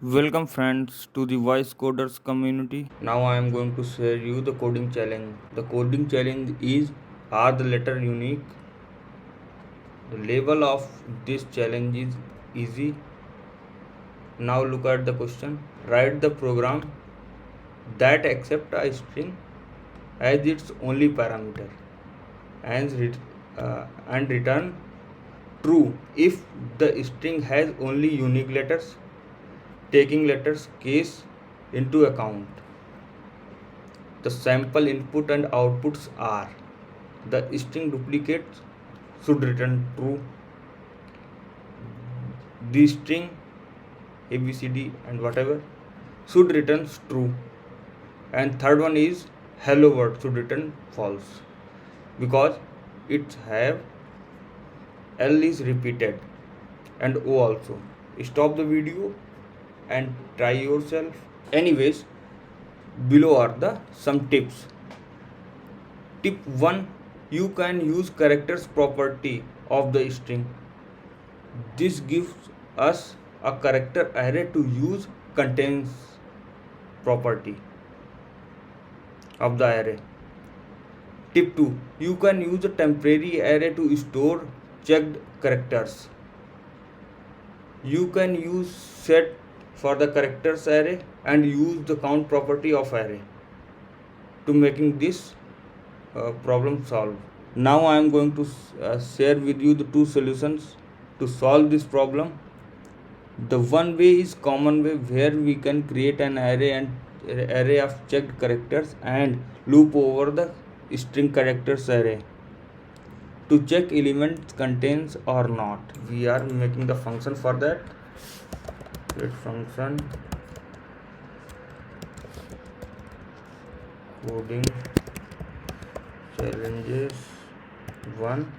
Welcome friends to the Voice Coders community. Now I am going to share you the coding challenge. The coding challenge is, are the letter unique? The level of this challenge is easy. Now look at the question. Write the program that accepts a string as its only parameter and return true if the string has only unique letters, taking letters case into account. The sample input and outputs are: the string duplicates should return true, the string abcd and whatever should return true, and third one is hello world should return false because it have L is repeated and O also. Stop the video and try yourself. Anyways, below are the some tips. Tip 1, you can use characters property of the string. This gives us a character array to use contains property of the array. Tip 2, you can use a temporary array to store checked characters. You can use set for the characters array and use the count property of array to making this problem solve. Now I am going to share with you the two solutions to solve this problem. The one way is common way where we can create an array of checked characters and loop over the string characters array to check elements contains or not. We are making the function for that. Create function coding challenges 1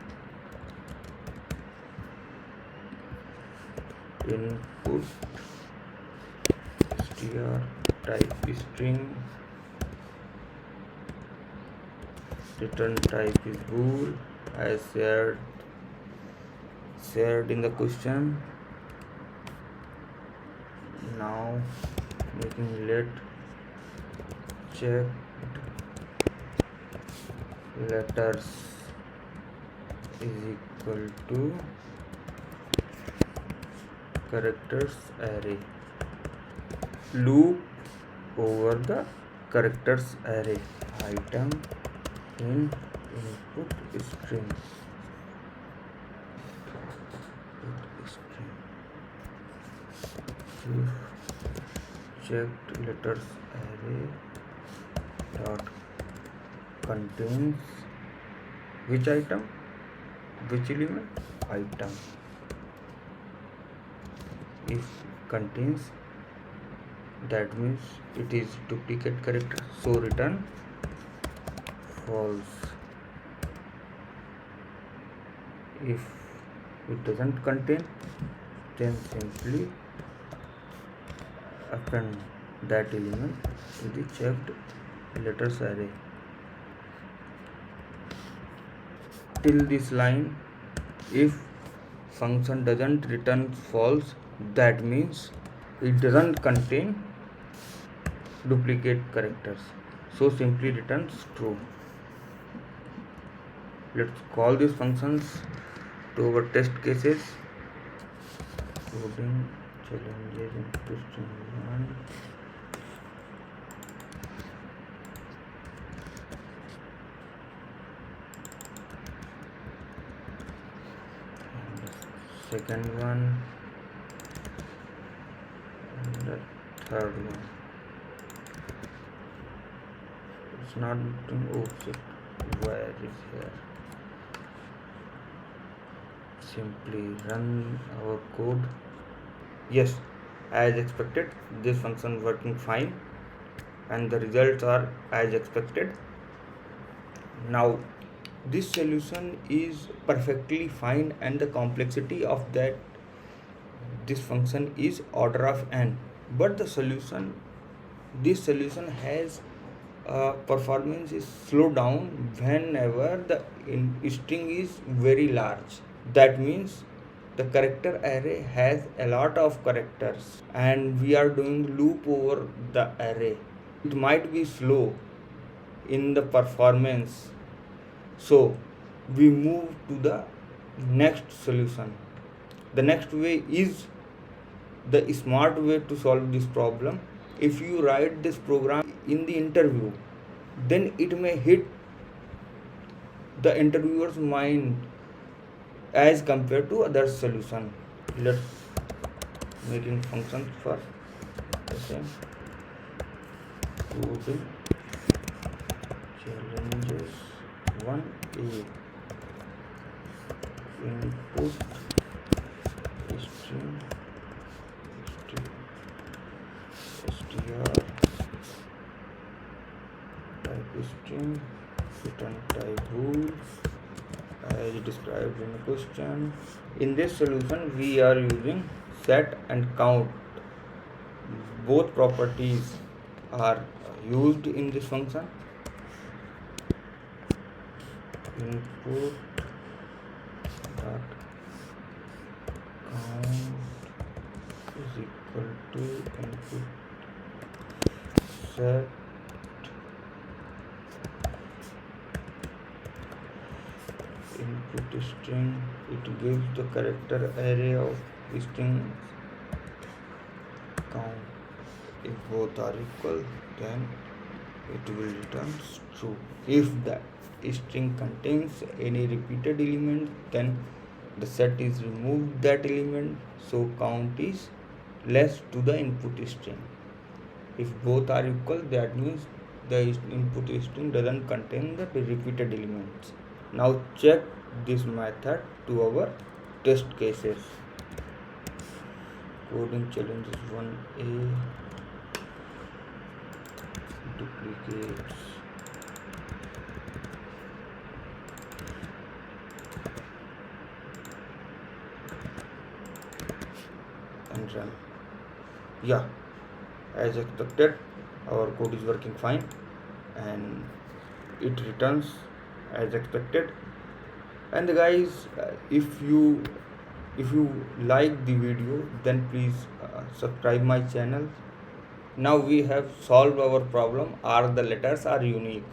input str type string, return type is bool as shared in the question. Now making let checked letters is equal to characters array, loop over the characters array item in input string. If checked letters array dot contains which item, which element, item. If contains, that means it is duplicate character, so return false. If it doesn't contain, then simply append that element to the checked letters array. Till this line, if function doesn't return false, that means it doesn't contain duplicate characters, so simply returns true. Let's call these functions to our test cases. Coding challenges into string 1, second one, and the third one. It's not doing object. Where is here? Simply run our code. Yes, as expected, this function working fine, and the results are as expected. Now this solution is perfectly fine, and the complexity of that this function is order of n, but this solution has performance is slow down whenever the string is very large. That means the character array has a lot of characters and we are doing loop over the array. It might be slow in the performance, so we move to the next solution. The next way is the smart way to solve this problem. If you write this program in the interview, then it may hit the interviewer's mind as compared to other solution. Let's making functions for the same. Coding challenges 1A, input string str type string return type rules as described in the question. In this solution we are using set and count. Both properties are used in this function. Input dot count is equal to input set input string. It gives the character array of string count. If both are equal, then it will return true. If the string contains any repeated element, then the set is removed that element, so count is less to the input string. If both are equal, that means the input string doesn't contain the repeated elements. Now check this method to our test cases. Coding challenges 1A, duplicates and run. Yeah, as expected our code is working fine and it returns as expected. And guys, if you like the video, then please subscribe my channel. Now we have solved our problem, are the letters are unique.